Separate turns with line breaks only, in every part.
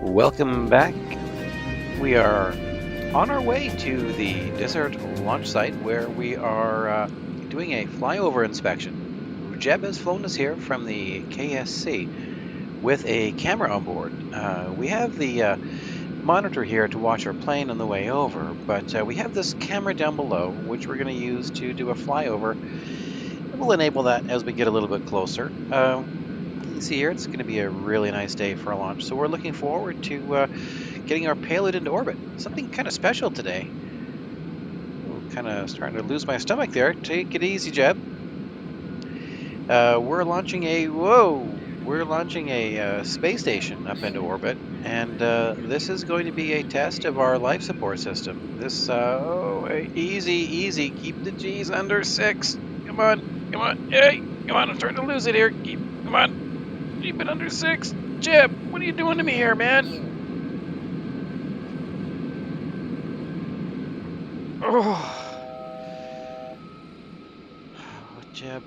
Welcome back. We are on our way to the desert launch site where we are doing a flyover inspection. Jeb has flown us here from the KSC with a camera on board. We have the monitor here to watch our plane on the way over, but we have this camera down below which we're going to use to do a flyover. It will enable that as we get a little bit closer. You can see here it's going to be a really nice day for a launch, so we're looking forward to getting our payload into orbit. Something kind of special today. Kind of starting to lose my stomach there. Take it easy, Jeb. We're launching a We're launching a space station up into orbit, and this is going to be a test of our life support system. Easy, easy. Keep the G's under 6. Come on, come on, hey, come on. I'm starting to lose it here. Come on, keep it under 6. Jeb, what are you doing to me here, man? Jeb,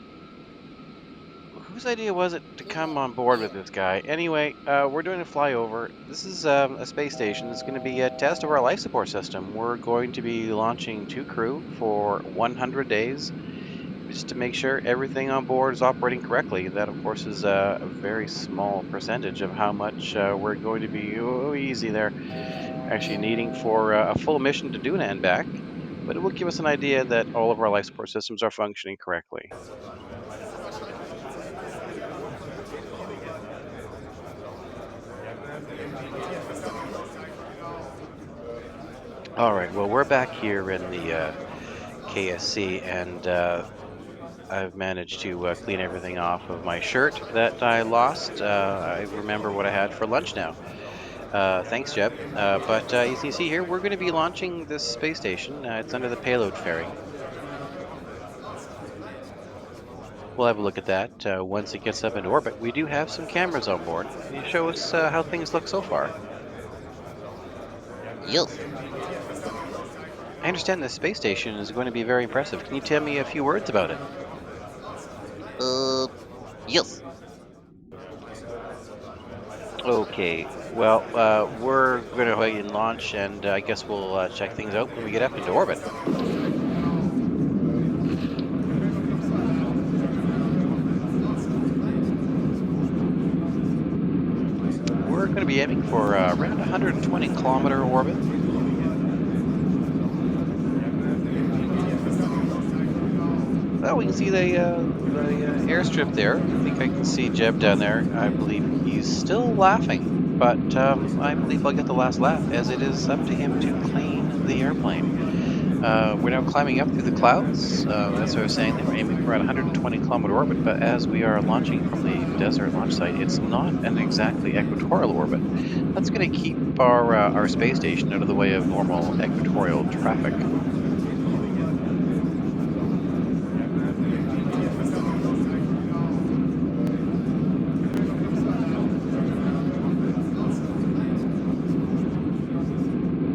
whose idea was it to come on board with this guy? Anyway, we're doing a flyover. This is a space station. It's going to be a test of our life support system. We're going to be launching 2 crew for 100 days just to make sure everything on board is operating correctly. That, of course, is a very small percentage of how much we're going to be, easy there, actually needing for a full mission to Duna and back. But it will give us an idea that all of our life support systems are functioning correctly. All right, well, we're back here in the KSC, and I've managed to clean everything off of my shirt that I lost. I remember what I had for lunch now. Thanks, Jeb. But as you see here, we're going to be launching this space station. It's under the payload fairing. We'll have a look at that once it gets up into orbit. We do have some cameras on board. Can you show us how things look so far?
Yes.
I understand this space station is going to be very impressive. Can you tell me a few words about it?
Uh, yes.
Okay, well, we're going to go ahead and launch, and I guess we'll check things out when we get up into orbit. We're going to be aiming for around 120-kilometer orbit. Well, we can see the airstrip there. I think I can see Jeb down there. I believe he's still laughing, but I believe I'll get the last laugh as it is up to him to clean the airplane. We're now climbing up through the clouds. As I was saying, they were aiming for around 120-kilometer orbit, but as we are launching from the desert launch site, it's not an exactly equatorial orbit. That's going to keep our space station out of the way of normal equatorial traffic.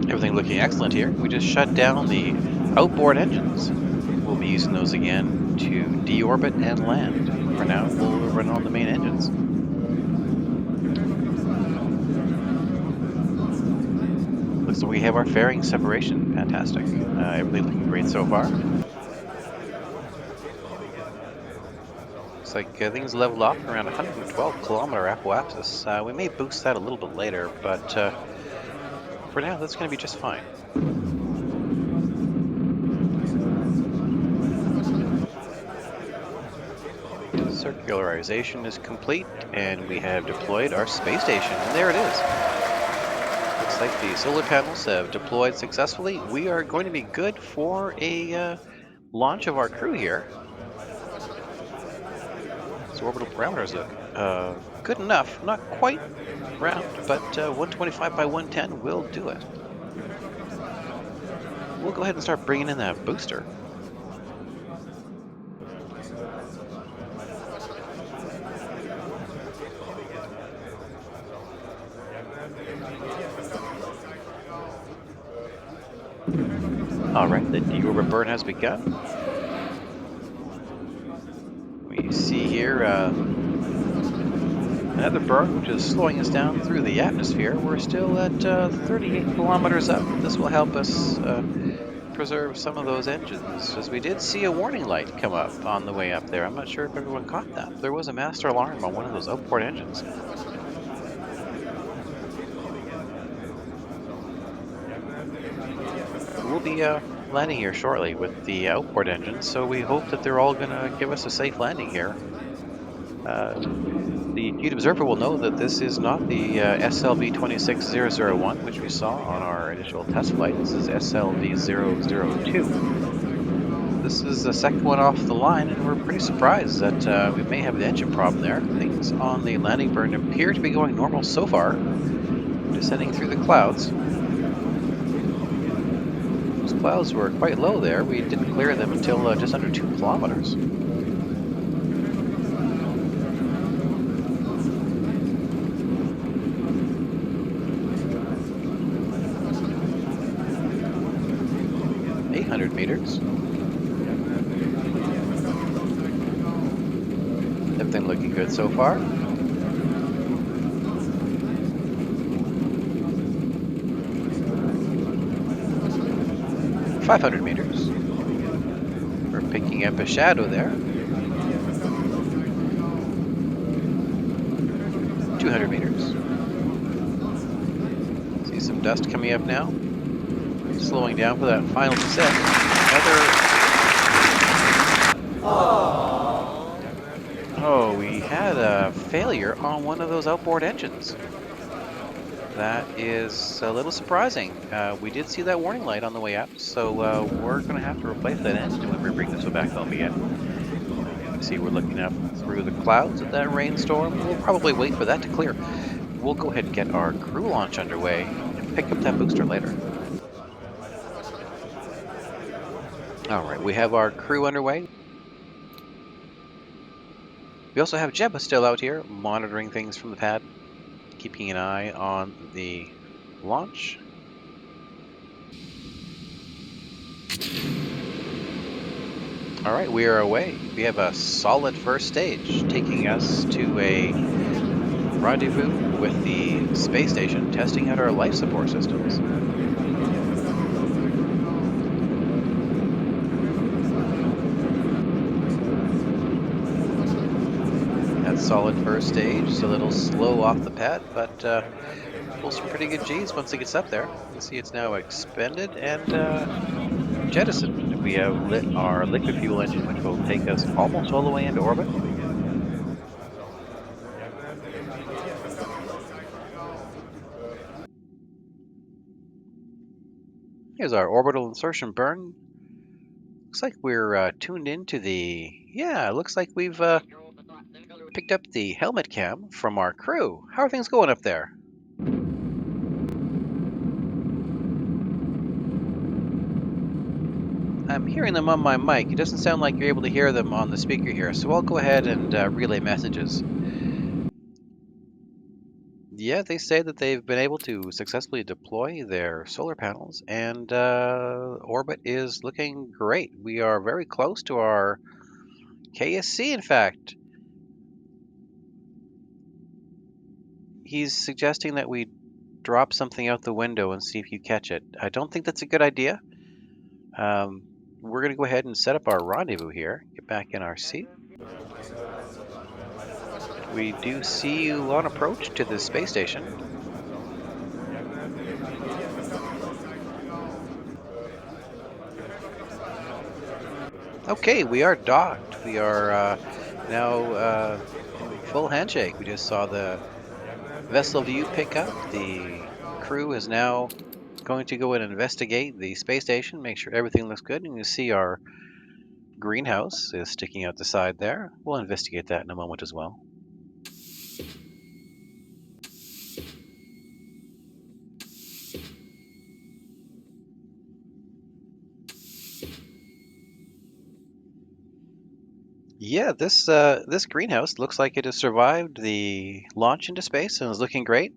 Everything looking excellent here. We just shut down the outboard engines. We'll be using those again to deorbit and land. For now, we'll run on the main engines. Looks like we have our fairing separation. Fantastic. Everything looking great so far. Looks like things leveled off around 112-kilometer apoapsis. We may boost that a little bit later, but for now, that's going to be just fine. Circularization is complete, and we have deployed our space station, and there it is. Looks like the solar panels have deployed successfully. We are going to be good for a launch of our crew here. So orbital parameters look good enough. Not quite round, but 125 by 110 will do it. We'll go ahead and start bringing in that booster. All right, the deorbit burn has begun. We see here another burn, which is slowing us down through the atmosphere. We're still at 38 kilometers up. This will help us preserve some of those engines, as we did see a warning light come up on the way up there. I'm not sure if everyone caught that. There was a master alarm on one of those outboard engines. We'll be landing here shortly with the outboard engines, so we hope that they're all going to give us a safe landing here. The acute observer will know that this is not the SLV 26001, which we saw on our initial test flight. This is SLV 002. This is the second one off the line, and we're pretty surprised that we may have an engine problem there. Things on the landing burn appear to be going normal so far, descending through the clouds. Those clouds were quite low there. We didn't clear them until just under 2 kilometers. Meters. Everything looking good so far. $500. We're picking up a shadow there. 200 meters. See some dust coming up now. Slowing down for that final descent. Oh, we had a failure on one of those outboard engines. That is a little surprising. We did see that warning light on the way up, so we're going to have to replace that engine when we bring this one back home again. You see we're looking up through the clouds at that rainstorm. We'll probably wait for that to clear. We'll go ahead and get our crew launch underway and pick up that booster later. All right, we have our crew underway. We also have Jebba still out here monitoring things from the pad, keeping an eye on the launch. All right, we are away. We have a solid first stage taking us to a rendezvous with the space station, testing out our life support systems. That solid first stage is a little slow off the pad, but pulls some pretty good G's once it gets up there. You see it's now expended and jettisoned. We have lit our liquid fuel engine, which will take us almost all the way into orbit. Here's our orbital insertion burn. Looks like we're tuned into it looks like we've picked up the helmet cam from our crew. How are things going up there? I'm hearing them on my mic. It doesn't sound like you're able to hear them on the speaker here, so I'll go ahead and relay messages. Yeah, they say that they've been able to successfully deploy their solar panels, and orbit is looking great. We are very close to our KSC, in fact. He's suggesting that we drop something out the window and see if you catch it. I don't think that's a good idea. We're going to go ahead and set up our rendezvous here. Get back in our seat. We do see you on approach to the space station. Okay, we are docked. We are now in full handshake. We just saw the vessel view pick up. The crew is now going to go and investigate the space station, make sure everything looks good. And you see our greenhouse is sticking out the side there. We'll investigate that in a moment as well. Yeah, this greenhouse looks like it has survived the launch into space and is looking great.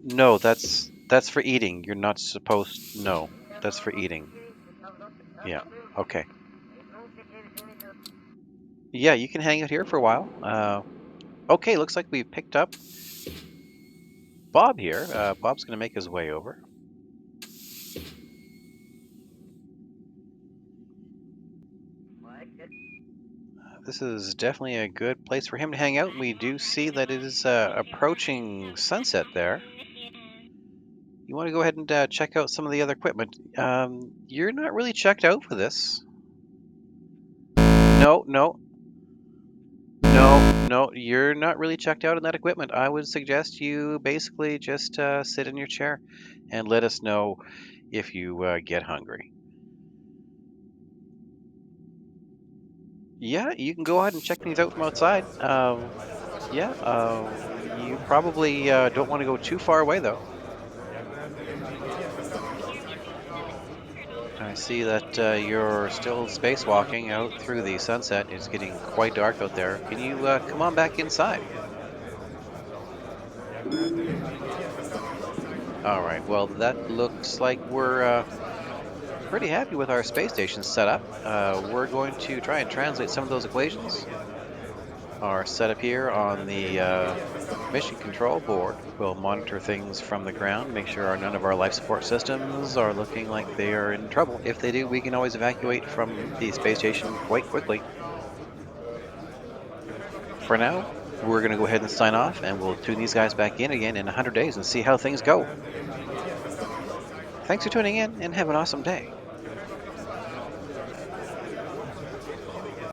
No, that's for eating. You're not supposed. No, that's for eating. Yeah. Okay. Yeah, you can hang out here for a while. Okay, looks like we've picked up Bob here. Bob's going to make his way over. This is definitely a good place for him to hang out. We do see that it is approaching sunset there. You want to go ahead and check out some of the other equipment. You're not really checked out for this. No, no, no, you're not really checked out in that equipment. I would suggest you basically just sit in your chair and let us know if you get hungry. Yeah, you can go ahead and check things out from outside. Yeah, you probably don't want to go too far away though. I see that you're still spacewalking out through the sunset. It's getting quite dark out there. Can you come on back inside? All right. Well, that looks like we're pretty happy with our space station setup. We're going to try and translate some of those equations. Our setup here on the mission control board will monitor things from the ground, make sure none of our life support systems are looking like they are in trouble. If they do, we can always evacuate from the space station quite quickly. For now, we're going to go ahead and sign off, and we'll tune these guys back in again in 100 days and see how things go. Thanks for tuning in, and have an awesome day.